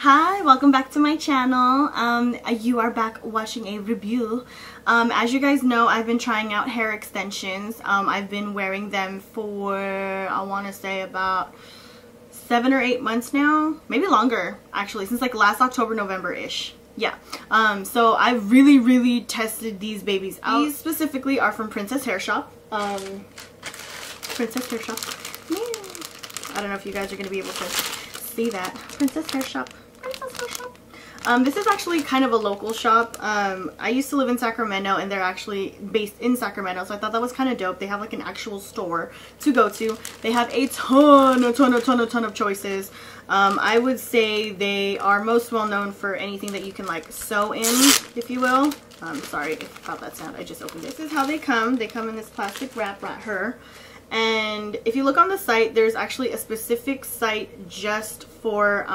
Hi, welcome back to my channel. You are back watching a review. As you guys know, I've been trying out hair extensions. I've been wearing them for, I want to say about 7 or 8 months now, maybe longer actually, since like last October, November-ish. Yeah. So I really tested these babies out. These specifically are from Princess Hair Shop. Princess Hair Shop. Yeah. I don't know if you guys are going to be able to see that. Princess Hair Shop. This is actually kind of a local shop. I used to live in Sacramento and they're actually based in Sacramento, so I thought that was kind of dope. They have like an actual store to go to. They have a ton of choices. I would say they are most well known for anything that you can like sew in, if you will. Sorry about that sound, I just opened it. This is how they come. They come in this plastic wrap right here. And if you look on the site, there's actually a specific site just for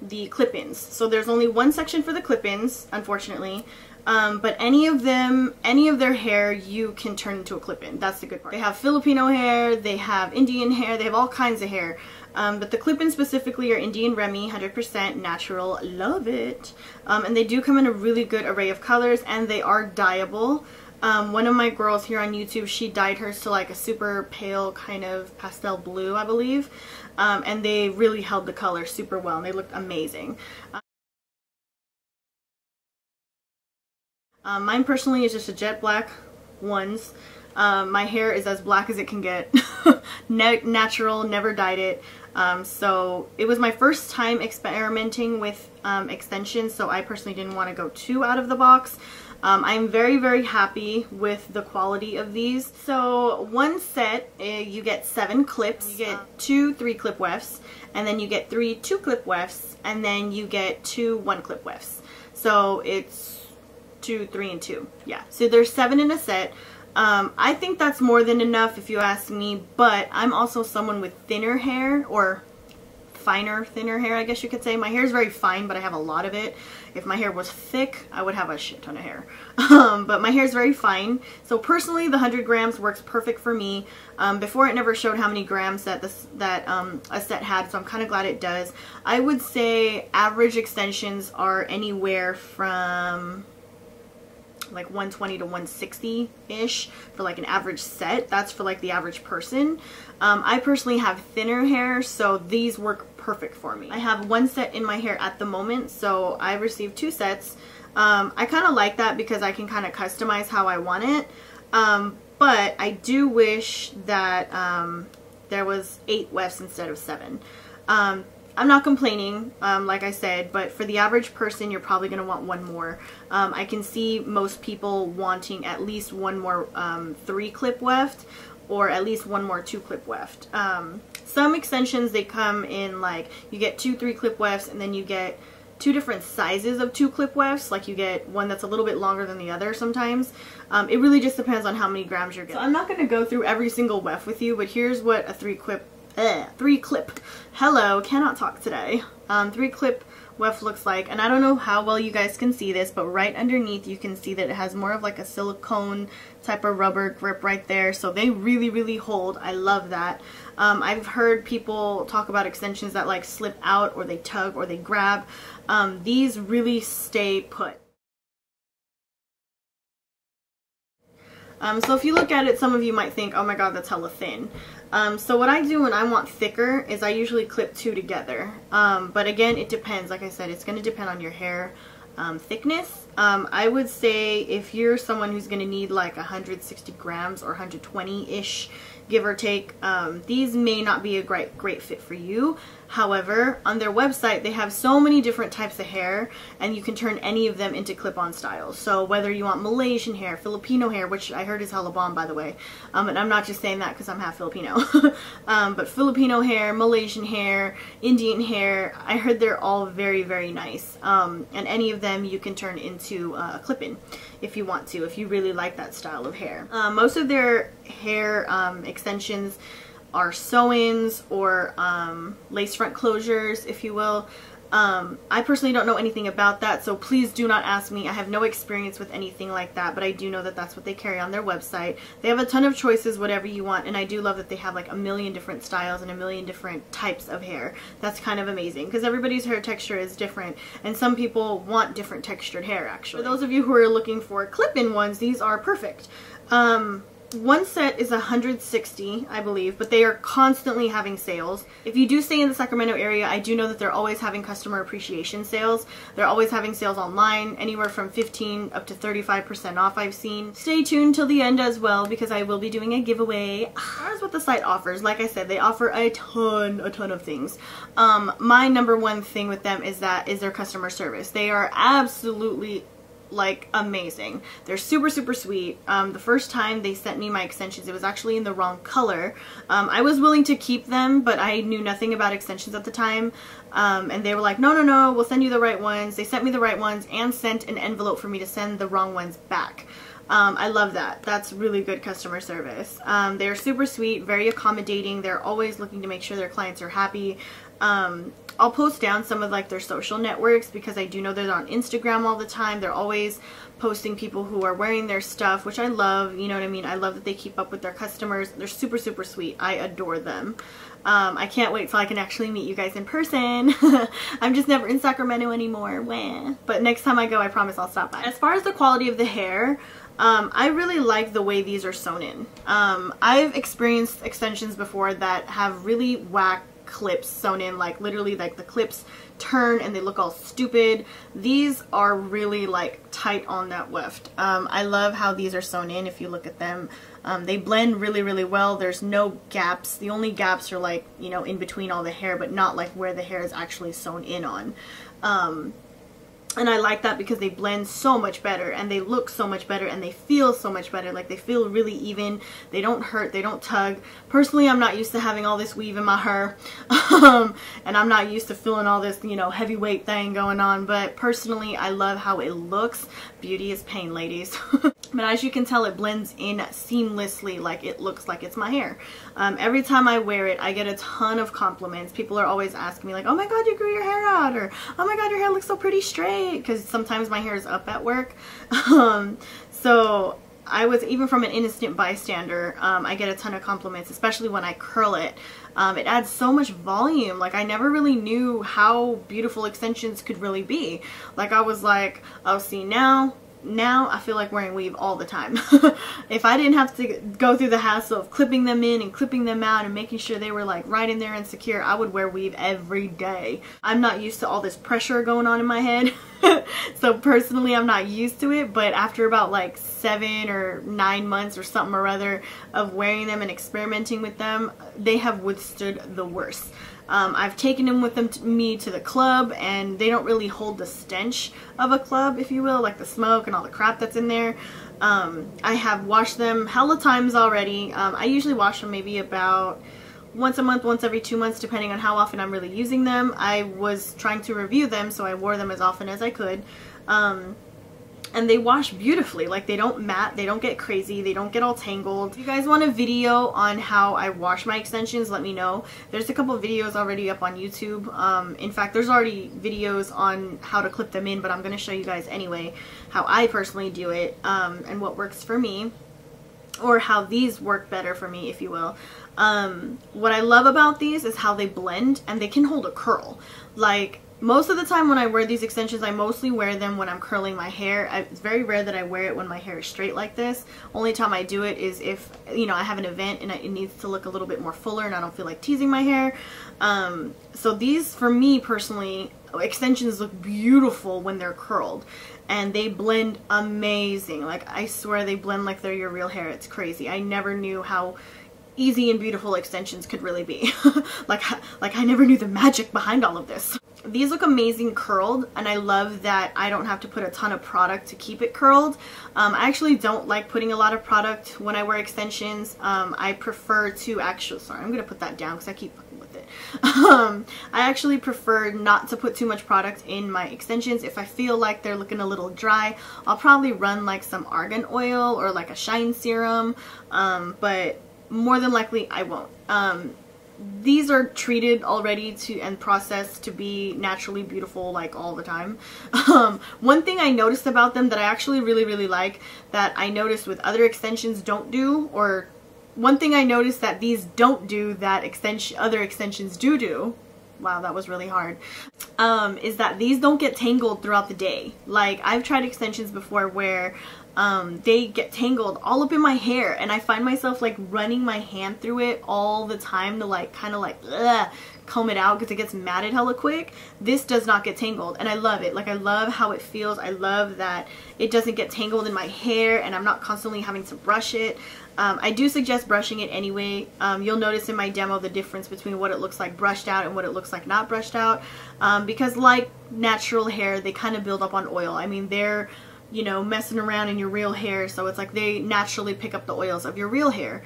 the clip-ins. So there's only one section for the clip-ins, unfortunately. But any of their hair you can turn into a clip-in. That's the good part. They have Filipino hair, they have Indian hair, they have all kinds of hair. But the clip-ins specifically are Indian Remy, 100% natural, love it. And they do come in a really good array of colors, and they are dyeable. One of my girls here on YouTube, she dyed hers to like a super pale kind of pastel blue, I believe. And they really held the color super well and they looked amazing. Mine personally is just a jet black ones. My hair is as black as it can get. Natural, never dyed it. So it was my first time experimenting with extensions, so I personally didn't want to go too out of the box. I'm very happy with the quality of these. So one set, you get 7 clips, you get 2 3-clip wefts, and then you get 3 2-clip wefts, and then you get 2 1-clip wefts. So it's 2, 3, and 2. Yeah, so there's 7 in a set. I think that's more than enough if you ask me, but I'm also someone with thinner hair, or thinner hair, I guess you could say. My hair is very fine, but I have a lot of it. If my hair was thick, I would have a shit ton of hair. But my hair is very fine. So personally, the 100 grams works perfect for me. Before it never showed how many grams that a set had, so I'm kind of glad it does. I would say average extensions are anywhere from like 120 to 160-ish for like an average set. That's for like the average person. I personally have thinner hair, so these work perfect for me. I have 1 set in my hair at the moment, so I received 2 sets. I kind of like that because I can kind of customize how I want it. But I do wish that there was 8 wefts instead of 7. I'm not complaining, like I said, but for the average person, you're probably going to want 1 more. I can see most people wanting at least 1 more 3-clip weft, or at least 1 more 2-clip weft. Some extensions, they come in like, you get 2 3-clip wefts, and then you get 2 different sizes of 2-clip wefts. Like you get one that's a little bit longer than the other sometimes. It really just depends on how many grams you're getting. So I'm not going to go through every single weft with you, but here's what a 3-clip, hello, cannot talk today. 3-clip weft looks like, and I don't know how well you guys can see this, but right underneath you can see that it has more of like a silicone type of rubber grip right there, so they really hold. I love that. I've heard people talk about extensions that like slip out, or they tug, or they grab. These really stay put. So if you look at it, some of you might think, oh my god, that's hella thin. So what I do when I want thicker is I usually clip 2 together. But again, it depends. Like I said, it's going to depend on your hair thickness. I would say if you're someone who's going to need like 160 grams or 120-ish, give or take, these may not be a great fit for you. However, on their website, they have so many different types of hair, and you can turn any of them into clip-on styles. So whether you want Malaysian hair, Filipino hair, which I heard is hella bomb, by the way, and I'm not just saying that because I'm half Filipino, but Filipino hair, Malaysian hair, Indian hair, I heard they're all very nice. And any of them you can turn into a clip-in if you want to, if you really like that style of hair. Most of their hair extensions are sew-ins or lace front closures, if you will. I personally don't know anything about that, so please do not ask me. I have no experience with anything like that, but I do know that that's what they carry on their website. They have a ton of choices, whatever you want, and I do love that they have like a million different styles and a million different types of hair. That's kind of amazing because everybody's hair texture is different, and some people want different textured hair actually. For those of you who are looking for clip-in ones, these are perfect. One set is $160, I believe, but they are constantly having sales. If you do stay in the Sacramento area, I do know that they're always having customer appreciation sales. They're always having sales online, anywhere from 15 up to 35% off I've seen. Stay tuned till the end as well because I will be doing a giveaway. As far as what the site offers, like I said, they offer a ton of things. My number one thing with them is their customer service. They are absolutely like amazing. They're super sweet. The first time they sent me my extensions, it was actually in the wrong color. I was willing to keep them, but I knew nothing about extensions at the time, and they were like, no, we'll send you the right ones. They sent me the right ones and sent an envelope for me to send the wrong ones back. I love that. That's really good customer service. They're super sweet, very accommodating. They're always looking to make sure their clients are happy. I'll post down some of like their social networks because I do know they're on Instagram all the time. They're always posting people who are wearing their stuff, which I love. You know what I mean? I love that they keep up with their customers. They're super sweet. I adore them. I can't wait till I can actually meet you guys in person. I'm just never in Sacramento anymore. Wah. But next time I go, I promise I'll stop by. As far as the quality of the hair, I really like the way these are sewn in. I've experienced extensions before that have really whack clips sewn in, like literally like the clips turn and they look all stupid. These are really like tight on that weft. I love how these are sewn in. If you look at them, they blend really well. There's no gaps. The only gaps are like, you know, in between all the hair, but not like where the hair is actually sewn in on. And I like that because they blend so much better and they look so much better and they feel so much better. Like they feel really even. They don't hurt. They don't tug. Personally, I'm not used to having all this weave in my hair. And I'm not used to feeling all this, you know, heavyweight thing going on. But personally, I love how it looks. Beauty is pain, ladies. But as you can tell, it blends in seamlessly. Like it looks like it's my hair. Every time I wear it, I get a ton of compliments. People are always asking me like, oh my god, you grew your hair out, or oh my god, your hair looks so pretty straight, because sometimes my hair is up at work. So I was, even from an innocent bystander, I get a ton of compliments, especially when I curl it. It adds so much volume. Like I never really knew how beautiful extensions could really be. Like I was like, oh, see, now I feel like wearing weave all the time. If I didn't have to go through the hassle of clipping them in and clipping them out and making sure they were like right in there and secure, I would wear weave every day. I'm not used to all this pressure going on in my head. So personally, I'm not used to it, but after about like 7 or 9 months or something or other of wearing them and experimenting with them, they have withstood the worst. I've taken them with me to the club, and they don't really hold the stench of a club, if you will, like the smoke and all the crap that's in there. I have washed them hella times already. I usually wash them maybe about once a month, once every 2 months, depending on how often I'm really using them. I was trying to review them, so I wore them as often as I could. And they wash beautifully. Like they don't mat, they don't get crazy, they don't get all tangled. If you guys want a video on how I wash my extensions, let me know. There's a couple videos already up on YouTube. In fact, there's already videos on how to clip them in, but I'm going to show you guys anyway how I personally do it, and what works for me, or how these work better for me, if you will. What I love about these is how they blend and they can hold a curl. Like most of the time when I wear these extensions, I mostly wear them when I'm curling my hair. It's very rare that I wear it when my hair is straight like this. Only time I do it is if, you know, I have an event and it needs to look a little bit more fuller and I don't feel like teasing my hair. So these, for me personally, extensions look beautiful when they're curled. And they blend amazing. Like I swear they blend like they're your real hair. It's crazy. I never knew how easy and beautiful extensions could really be. like I never knew the magic behind all of this. These look amazing curled, and I love that I don't have to put a ton of product to keep it curled. I actually don't like putting a lot of product when I wear extensions. I prefer to actually, sorry, I'm gonna put that down because I keep fucking with it. I actually prefer not to put too much product in my extensions. If I feel like they're looking a little dry, I'll probably run like some argan oil or like a shine serum, but more than likely I won't. these are treated already to and processed to be naturally beautiful like all the time. One thing I noticed about them that I actually really like, that I noticed with other extensions don't do, or one thing I noticed that these don't do that other extensions do, wow, that was really hard, is that these don't get tangled throughout the day. Like, I've tried extensions before where they get tangled all up in my hair, and I find myself like running my hand through it all the time to like kind of like comb it out because it gets matted hella quick. This does not get tangled, and I love it. Like, I love how it feels. I love that it doesn't get tangled in my hair and I'm not constantly having to brush it. I do suggest brushing it anyway. You'll notice in my demo the difference between what it looks like brushed out and what it looks like not brushed out, because like natural hair, they kind of build up on oil. I mean, they're, you know, messing around in your real hair, so it's like they naturally pick up the oils of your real hair.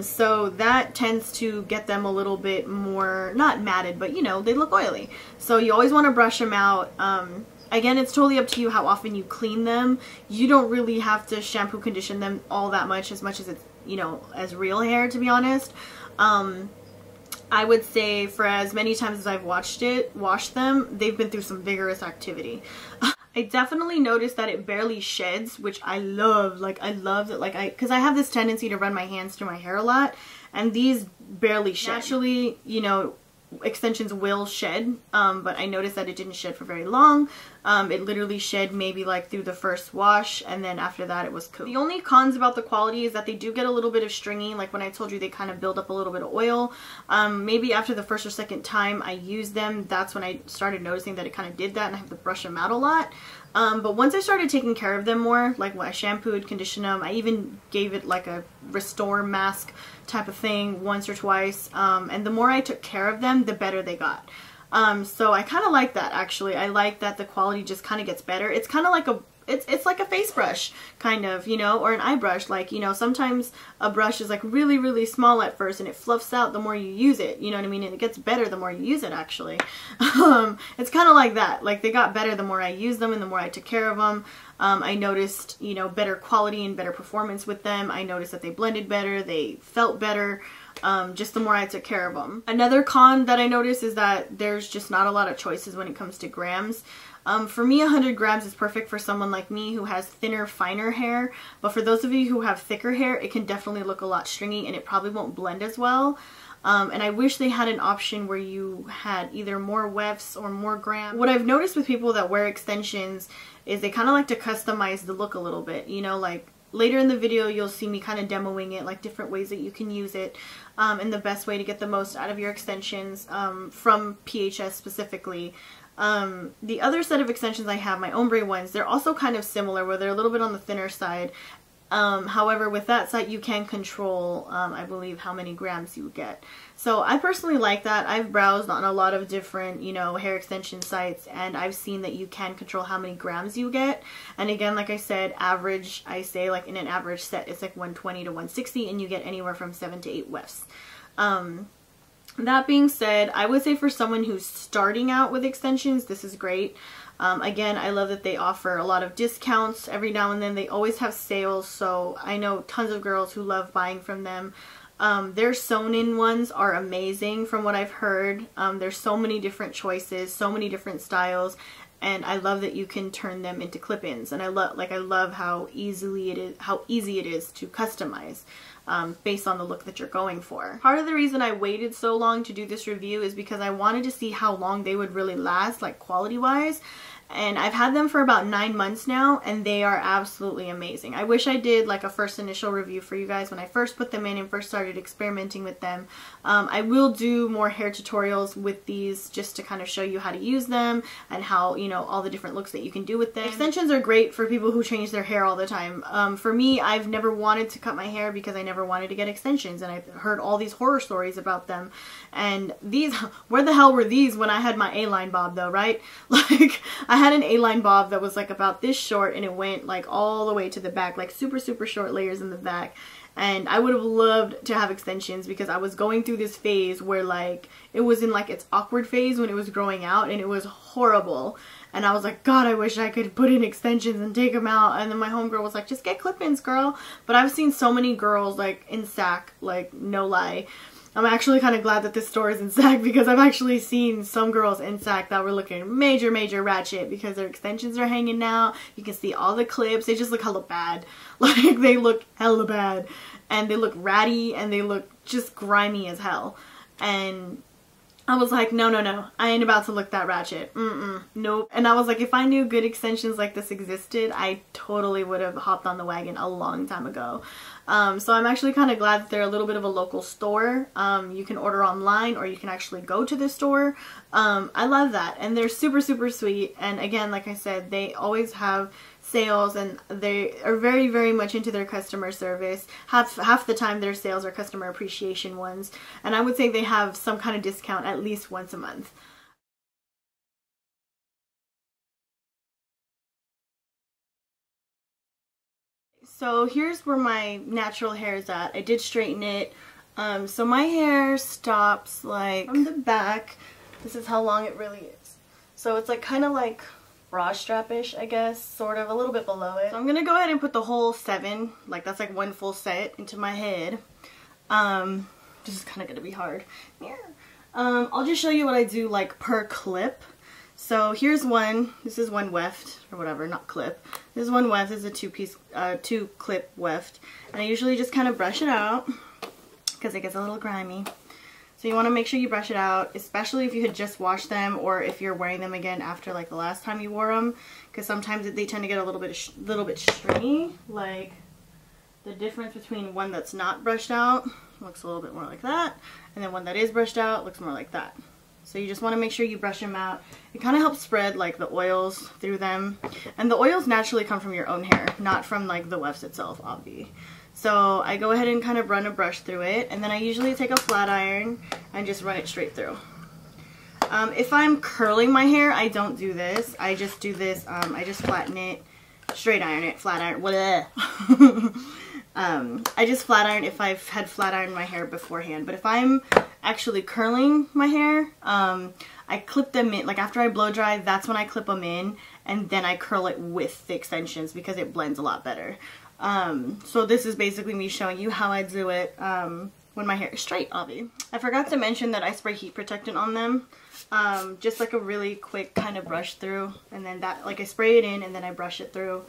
So that tends to get them a little bit more, not matted, but you know, they look oily. So you always want to brush them out. Again, it's totally up to you how often you clean them. You don't really have to shampoo condition them all that much as it's, you know, as real hair, to be honest. I would say for as many times as I've washed them, they've been through some vigorous activity. I definitely noticed that it barely sheds, which I love. Like, I love that, like, because I have this tendency to run my hands through my hair a lot, and these barely shed. Naturally, you know, extensions will shed, but I noticed that it didn't shed for very long. It literally shed maybe like through the first wash, and then after that it was cool. The only cons about the quality is that they do get a little bit of stringy. Like when I told you, they kind of build up a little bit of oil. Maybe after the first or second time I used them, that's when I started noticing that it kind of did that, and I have to brush them out a lot. But once I started taking care of them more, like when I shampooed, conditioned them, I even gave it like a restore mask type of thing once or twice, and the more I took care of them, the better they got. So I kind of like that, actually. I like that the quality just kind of gets better. It's kind of like it's like a face brush, kind of, you know, or an eye brush. Like, you know, sometimes a brush is like really small at first and it fluffs out the more you use it, you know what I mean? And it gets better the more you use it, actually. It's kind of like that. Like, they got better the more I used them and the more I took care of them. I noticed, you know, better quality and better performance with them. I noticed that they blended better, they felt better, just the more I took care of them. Another con that I noticed is that there's just not a lot of choices when it comes to grams. For me, 100 grams is perfect for someone like me who has thinner, finer hair, but for those of you who have thicker hair, it can definitely look a lot stringy and it probably won't blend as well. And I wish they had an option where you had either more wefts or more grams. What I've noticed with people that wear extensions is they kind of like to customize the look a little bit, you know, like later in the video you'll see me kind of demoing it, like different ways that you can use it, and the best way to get the most out of your extensions, from PHS specifically. The other set of extensions I have, my ombre ones, they're also kind of similar, where they're a little bit on the thinner side. However, with that set you can control, I believe, how many grams you get. So I personally like that. I've browsed on a lot of different, you know, hair extension sites, and I've seen that you can control how many grams you get. And again, like I said, average, I say like in an average set, it's like 120 to 160, and you get anywhere from 7 to 8 wefts. That being said, I would say for someone who's starting out with extensions, this is great. Again, I love that they offer a lot of discounts every now and then. They always have sales, so I know tons of girls who love buying from them. Their sewn-in ones are amazing from what I've heard. There's so many different choices, so many different styles, and I love that you can turn them into clip-ins. And I love how easy it is to customize. Based on the look that you're going for. Part of the reason I waited so long to do this review is because I wanted to see how long they would really last, like quality wise. And I've had them for about 9 months now, and they are absolutely amazing. I wish I did like a first initial review for you guys when I first put them in and first started experimenting with them. I will do more hair tutorials with these just to kind of show you how to use them and how, you know, all the different looks that you can do with them. Extensions are great for people who change their hair all the time. For me, I've never wanted to cut my hair because I never wanted to get extensions, and I've heard all these horror stories about them. And these, where the hell were these when I had my A-line bob though, right? Like, I had an A-line bob that was like about this short, and it went like all the way to the back, like super short layers in the back. And I would have loved to have extensions because I was going through this phase where like it was in like its awkward phase when it was growing out, and it was horrible. And I was like, God, I wish I could put in extensions and take them out. And then my homegirl was like, just get clip-ins, girl. But I've seen so many girls like in SAC, like no lie, I'm actually kind of glad that this store is in Sac because I've actually seen some girls in Sac that were looking major ratchet because their extensions are hanging out. You can see all the clips. They just look hella bad. Like, they look hella bad. And they look ratty and they look just grimy as hell. And I was like, no, I ain't about to look that ratchet. Nope. And I was like, if I knew good extensions like this existed, I totally would have hopped on the wagon a long time ago. So I'm actually kind of glad that they're a little bit of a local store. You can order online or you can actually go to the store. I love that. And they're super sweet. And again, like I said, they always have sales and they are very much into their customer service. Half the time their sales are customer appreciation ones, and I would say they have some kind of discount at least once a month. So here's where my natural hair is at. I did straighten it. So my hair stops like from the back. This is how long it really is. So it's like kind of like bra strap-ish, I guess, sort of, a little bit below it. So I'm gonna go ahead and put the whole 7, like that's like one full set, into my head. This is kind of gonna be hard. I'll just show you what I do like per clip. So here's one. This is one weft or whatever, not clip. This is one weft. This is a 2 clip weft, and I usually just kind of brush it out because it gets a little grimy. So you want to make sure you brush it out, especially if you had just washed them or if you're wearing them again after like the last time you wore them, because sometimes they tend to get a little bit stringy. Like the difference between one that's not brushed out looks a little bit more like that, and then one that is brushed out looks more like that. So you just want to make sure you brush them out. It kind of helps spread like the oils through them, and the oils naturally come from your own hair, not from like the wefts itself, obviously. So I go ahead and kind of run a brush through it, and then I usually take a flat iron and just run it straight through. If I'm curling my hair, I don't do this. I just do this, I just flatten it, straight iron it, flat iron, whatever. I just flat iron if I've had flat ironed my hair beforehand. But if I'm actually curling my hair, I clip them in, like after I blow dry, that's when I clip them in, and then I curl it with the extensions because it blends a lot better. So this is basically me showing you how I do it when my hair is straight, obviously. I forgot to mention that I spray heat protectant on them. Just like a really quick kind of brush through, and then that, like I spray it in and then I brush it through.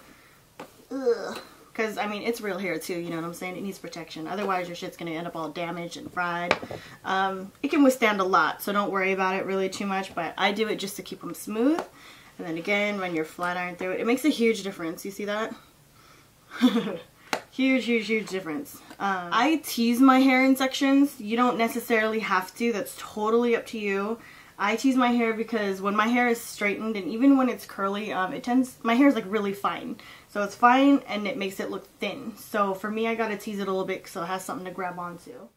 Because I mean, it's real hair too, you know what I'm saying? It needs protection. Otherwise your shit's gonna end up all damaged and fried. It can withstand a lot, so don't worry about it really too much, but I do it just to keep them smooth. And then again, run your flat iron through it. It makes a huge difference. You see that? huge difference. I tease my hair in sections. You don't necessarily have to. That's totally up to you. I tease my hair because when my hair is straightened, and even when it's curly, my hair is like really fine. So it's fine and it makes it look thin. So for me, I gotta tease it a little bit so it has something to grab onto.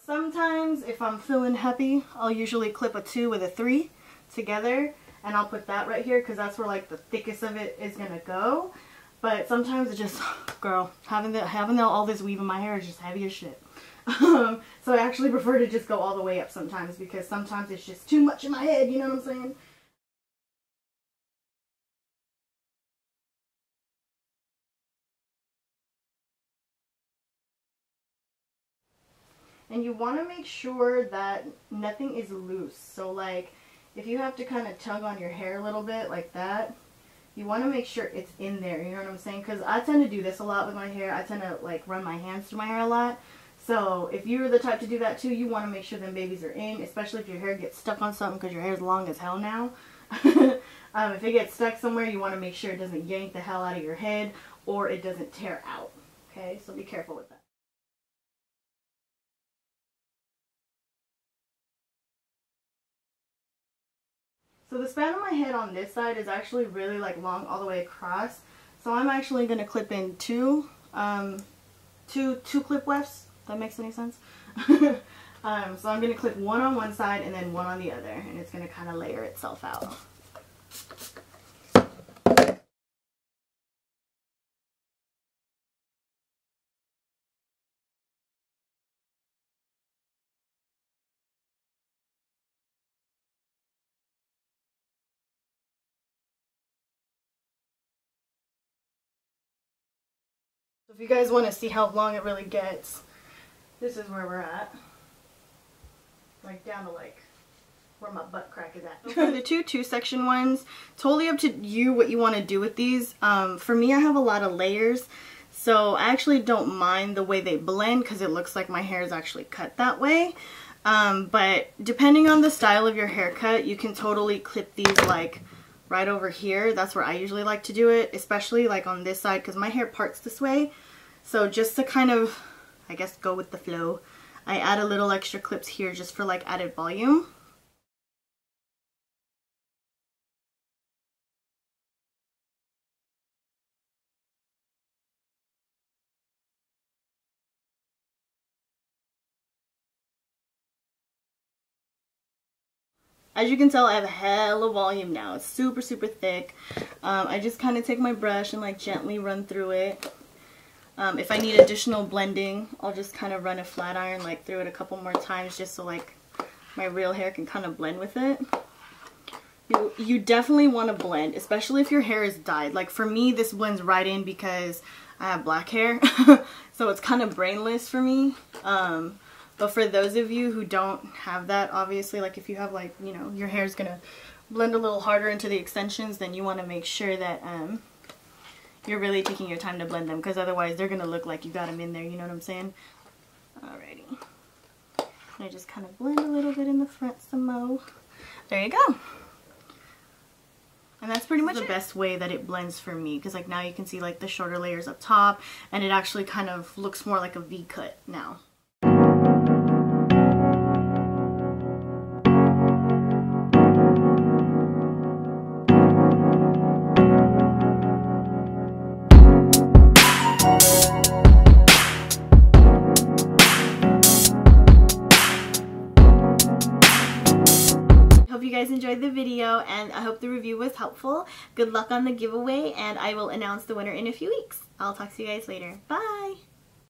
Sometimes if I'm feeling happy, I'll usually clip a 2 with a 3 together, and I'll put that right here because that's where like the thickest of it is gonna go. But sometimes it just, girl, having all this weave in my hair is just heavy as shit. So I actually prefer to just go all the way up sometimes, because sometimes it's just too much in my head, you know what I'm saying? And you want to make sure that nothing is loose. So like if you have to kind of tug on your hair a little bit like that, you want to make sure it's in there, you know what I'm saying? Because I tend to do this a lot with my hair. I tend to like run my hands through my hair a lot. So if you're the type to do that too, you want to make sure them babies are in, especially if your hair gets stuck on something, because your hair is long as hell now. If it gets stuck somewhere, you want to make sure it doesn't yank the hell out of your head or it doesn't tear out. Okay, so be careful with that. So the span of my head on this side is actually really like long all the way across. So I'm actually going to clip in two clip wefts. If that makes any sense. So I'm going to clip one on one side and then one on the other, and it's going to kind of layer itself out. So if you guys want to see how long it really gets, this is where we're at. Like down to like where my butt crack is at. For the two section ones, totally up to you what you want to do with these. For me, I have a lot of layers, so I actually don't mind the way they blend because it looks like my hair is actually cut that way. But depending on the style of your haircut, you can totally clip these like right over here. That's where I usually like to do it, especially like on this side because my hair parts this way. So just to kind of, I guess, go with the flow, I add a little extra clips here just for like added volume. As you can tell, I have hella volume now. It's super, super thick. I just kind of take my brush and like gently run through it. If I need additional blending, I'll just kind of run a flat iron like through it a couple more times just so like my real hair can kind of blend with it. You definitely want to blend, especially if your hair is dyed. Like for me, this blends right in because I have black hair. So it's kind of brainless for me. But for those of you who don't have that, obviously, like if you have like, you know, your hair's gonna blend a little harder into the extensions, then you want to make sure that you're really taking your time to blend them, because otherwise they're gonna look like you got them in there, you know what I'm saying? Alrighty. I just kind of blend a little bit in the front some more. There you go. And that's pretty much the best way that it blends for me, because like now you can see like the shorter layers up top, and it actually kind of looks more like a V cut now. You guys enjoyed the video, and I hope the review was helpful. Good luck on the giveaway, and I will announce the winner in a few weeks. I'll talk to you guys later. Bye!